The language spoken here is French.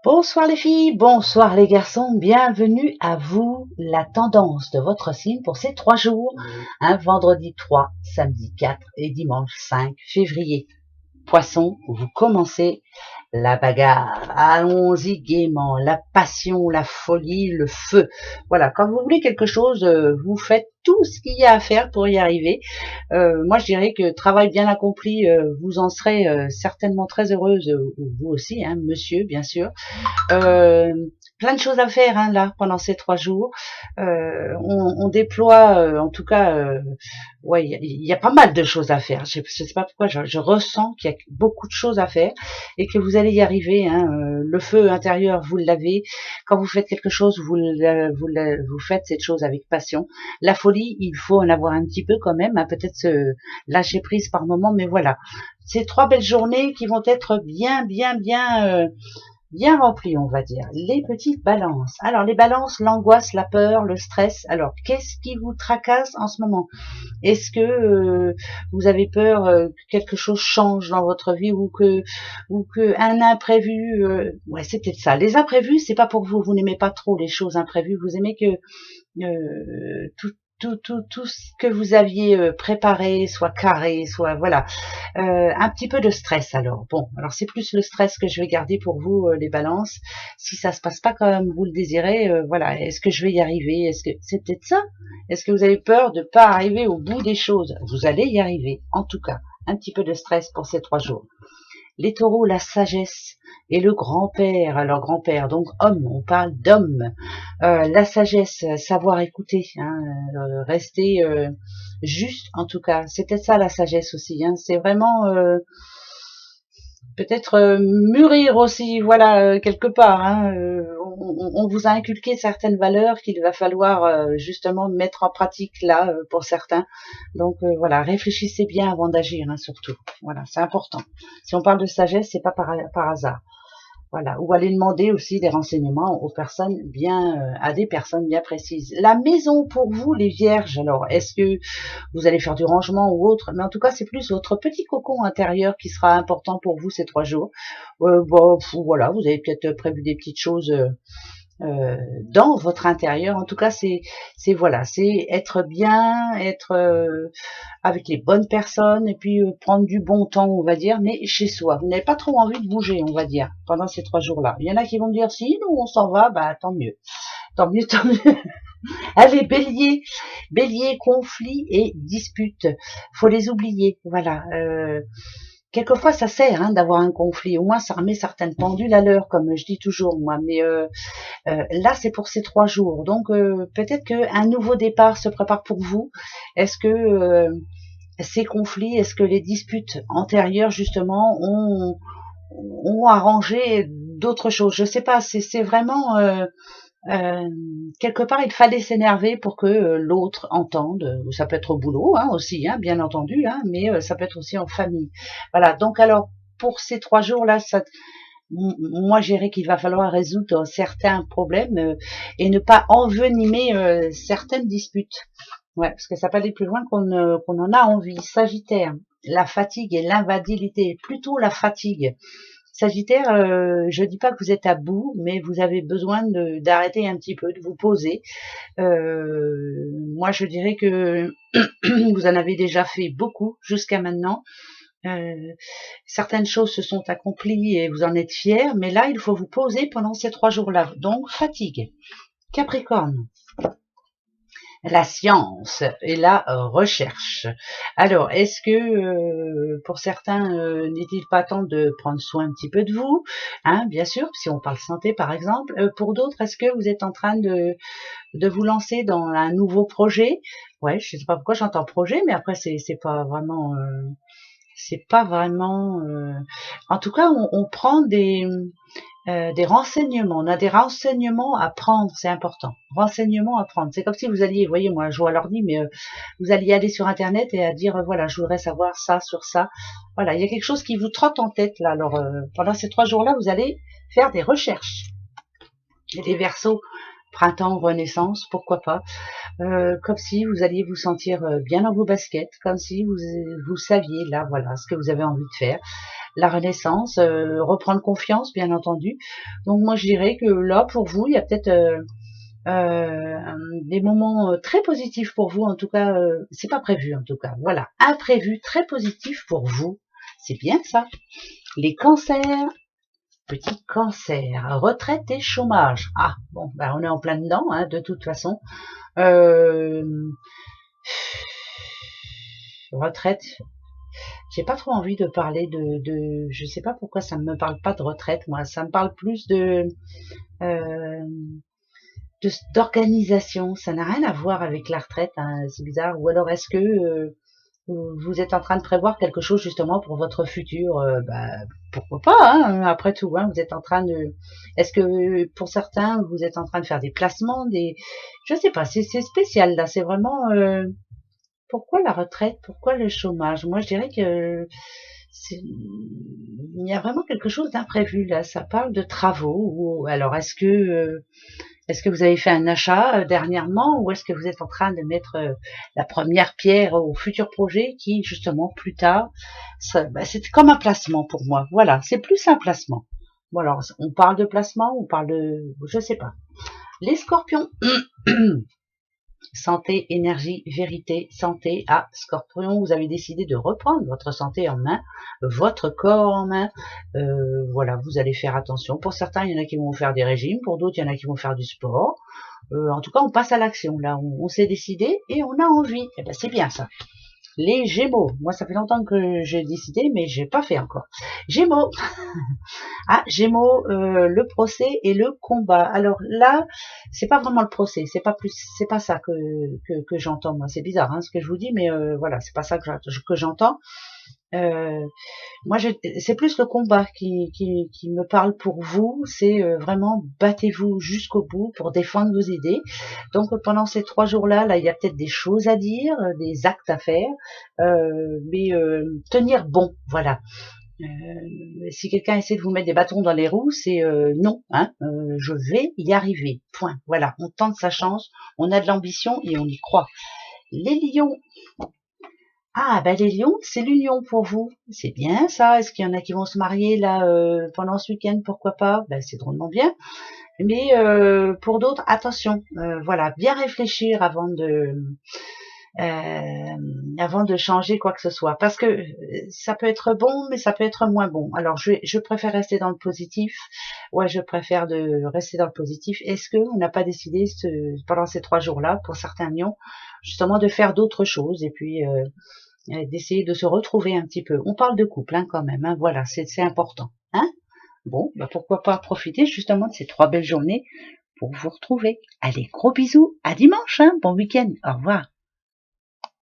Bonsoir les filles, bonsoir les garçons, bienvenue à vous, la tendance de votre signe pour ces 3 jours, vendredi 3, samedi 4 et dimanche 5 février. Poisson, vous commencez la bagarre, allons-y gaiement, la passion, la folie, le feu. Voilà, quand vous voulez quelque chose, vous faites tout ce qu'il y a à faire pour y arriver. Moi, je dirais que travail bien accompli, vous en serez certainement très heureuse, vous aussi, hein, monsieur, bien sûr. Euh, Plein de choses à faire là pendant ces 3 jours. On déploie, en tout cas, ouais, il y a pas mal de choses à faire. Je sais pas pourquoi, je ressens qu'il y a beaucoup de choses à faire et que vous allez y arriver. Le feu intérieur, vous l'avez. Quand vous faites quelque chose, vous faites cette chose avec passion. La folie, il faut en avoir un petit peu quand même, hein, peut-être se lâcher prise par moment, mais voilà. Ces 3 belles journées qui vont être bien rempli, on va dire. Les petites balances. Alors, les balances, l'angoisse, la peur, le stress. Alors, qu'est-ce qui vous tracasse en ce moment? Est-ce que vous avez peur que quelque chose change dans votre vie ou que un imprévu ouais, c'est peut-être ça. Les imprévus, c'est pas pour vous. Vous n'aimez pas trop les choses imprévues. Vous aimez que tout ce que vous aviez préparé soit carré, soit voilà. Un petit peu de stress alors. Bon, alors c'est plus le stress que je vais garder pour vous, les balances. Si ça se passe pas comme vous le désirez, voilà. Est-ce que je vais y arriver? Est-ce que c'est peut-être ça? Est-ce que vous avez peur de pas arriver au bout des choses? Vous allez y arriver, en tout cas. Un petit peu de stress pour ces 3 jours. Les taureaux, la sagesse et le grand-père. Alors grand-père, donc homme, on parle d'homme. La sagesse, savoir écouter, hein, rester juste en tout cas. C'est peut-être ça la sagesse aussi. Hein. C'est vraiment peut-être mûrir aussi, voilà, quelque part. Hein, on vous a inculqué certaines valeurs qu'il va falloir justement mettre en pratique là pour certains. Donc voilà, réfléchissez bien avant d'agir, hein, surtout. Voilà, c'est important. Si on parle de sagesse, c'est pas par hasard. Voilà, ou aller demander aussi des renseignements aux personnes bien, à des personnes bien précises. La maison pour vous, les vierges. Alors, est-ce que vous allez faire du rangement ou autre? Mais en tout cas, c'est plus votre petit cocon intérieur qui sera important pour vous ces 3 jours. Bon, voilà, vous avez peut-être prévu des petites choses dans votre intérieur. En tout cas, c'est voilà, c'est être bien, être avec les bonnes personnes et puis prendre du bon temps, on va dire, mais chez soi. Vous n'avez pas trop envie de bouger, on va dire, pendant ces 3 jours-là. Il y en a qui vont me dire si nous on s'en va, bah tant mieux, tant mieux, tant mieux. Allez, bélier, bélier, conflit et dispute. Faut les oublier, voilà. Quelquefois, ça sert d'avoir un conflit. Au moins, ça remet certaines pendules à l'heure, comme je dis toujours, moi. Mais là, c'est pour ces 3 jours. Donc, peut-être qu'un nouveau départ se prépare pour vous. Est-ce que ces conflits, est-ce que les disputes antérieures, justement, ont arrangé d'autres choses? Je sais pas. C'est vraiment... quelque part, il fallait s'énerver pour que l'autre entende. Ça peut être au boulot aussi, bien entendu, mais ça peut être aussi en famille. Voilà. Donc alors, pour ces 3 jours-là, moi, je dirais qu'il va falloir résoudre certains problèmes et ne pas envenimer certaines disputes. Ouais, parce que ça peut aller plus loin qu'on en a envie. Sagittaire, la fatigue et l'invalidité, plutôt la fatigue. Sagittaire, je dis pas que vous êtes à bout, mais vous avez besoin d'arrêter un petit peu, de vous poser. Moi, je dirais que vous en avez déjà fait beaucoup jusqu'à maintenant. Euh, Certaines choses se sont accomplies et vous en êtes fiers, mais là, il faut vous poser pendant ces 3 jours-là. Donc, fatigue. Capricorne, la science et la recherche. Alors, est-ce que pour certains, n'est-il pas temps de prendre soin un petit peu de vous, bien sûr, si on parle santé par exemple. Pour d'autres, est-ce que vous êtes en train de vous lancer dans un nouveau projet? Ouais, je sais pas pourquoi j'entends projet, mais après c'est pas vraiment en tout cas on prend des renseignements. On a des renseignements à prendre, c'est important. Renseignements à prendre. C'est comme si vous alliez, vous voyez, moi, je joue à l'ordi, mais vous alliez aller sur Internet et à dire, voilà, je voudrais savoir ça sur ça. Voilà, il y a quelque chose qui vous trotte en tête, là. Alors, pendant ces 3 jours-là, vous allez faire des recherches. Et les Verseaux, printemps, renaissance, pourquoi pas. Comme si vous alliez vous sentir bien dans vos baskets, comme si vous saviez, là, voilà, ce que vous avez envie de faire. la renaissance, reprendre confiance, bien entendu. Donc moi je dirais que là pour vous, il y a peut-être des moments très positifs pour vous. En tout cas, c'est pas prévu en tout cas. Voilà, imprévu, très positif pour vous. C'est bien ça. Les cancers. Petit cancer, retraite et chômage. Ah, bon, bah on est en plein dedans, hein, de toute façon. Retraite, j'ai pas trop envie de parler je sais pas pourquoi ça me parle pas de retraite, moi, ça me parle plus euh, d'organisation, ça n'a rien à voir avec la retraite, hein, c'est bizarre. Ou alors est-ce que vous êtes en train de prévoir quelque chose justement pour votre futur, bah, pourquoi pas, hein, après tout, hein, vous êtes en train de... Est-ce que pour certains, vous êtes en train de faire des placements, je sais pas, c'est spécial là, c'est vraiment... Pourquoi la retraite? Pourquoi le chômage? Moi, je dirais que il y a vraiment quelque chose d'imprévu là. Ça parle de travaux. Alors, est-ce que vous avez fait un achat dernièrement, ou est-ce que vous êtes en train de mettre la première pierre au futur projet qui, justement, plus tard, c'est comme un placement pour moi. Voilà, c'est plus un placement. Bon, alors, on parle de placement, on parle de... Je sais pas. Les scorpions. Santé, énergie, vérité, santé. Ah, Scorpion, vous avez décidé de reprendre votre santé en main, votre corps en main. Voilà, vous allez faire attention. Pour certains, il y en a qui vont faire des régimes, pour d'autres, il y en a qui vont faire du sport. En tout cas, on passe à l'action. Là, on s'est décidé et on a envie. Eh ben, c'est bien ça. Les Gémeaux. Moi, ça fait longtemps que j'ai décidé, mais j'ai pas fait encore. Gémeaux. Ah, Gémeaux, le procès et le combat. Alors là, c'est pas vraiment le procès, c'est pas ça que j'entends. Moi, c'est bizarre, hein, ce que je vous dis, mais voilà, c'est pas ça que j'entends. Euh, Moi, c'est plus le combat qui me parle pour vous. C'est vraiment battez-vous jusqu'au bout pour défendre vos idées. Donc pendant ces 3 jours-là, là, il y a peut-être des choses à dire, des actes à faire, mais tenir bon, voilà. Si quelqu'un essaie de vous mettre des bâtons dans les roues, c'est non, hein, je vais y arriver, point. Voilà, on tente sa chance, on a de l'ambition et on y croit. Les lions. Ah, ben les lions, c'est l'union pour vous. C'est bien ça. Est-ce qu'il y en a qui vont se marier là pendant ce week-end? Pourquoi pas? Ben, c'est drôlement bien. Mais pour d'autres, attention. Voilà, bien réfléchir avant de changer quoi que ce soit, parce que ça peut être bon, mais ça peut être moins bon. Alors je préfère rester dans le positif. Ouais, je préfère de rester dans le positif. Est-ce que on n'a pas décidé pendant ces 3 jours-là, pour certains lions, justement de faire d'autres choses et puis d'essayer de se retrouver un petit peu. On parle de couple, hein, quand même. Hein, voilà, c'est important. Hein. Bon, bah pourquoi pas profiter justement de ces 3 belles journées pour vous retrouver. Allez, gros bisous. À dimanche. Hein, bon week-end. Au revoir.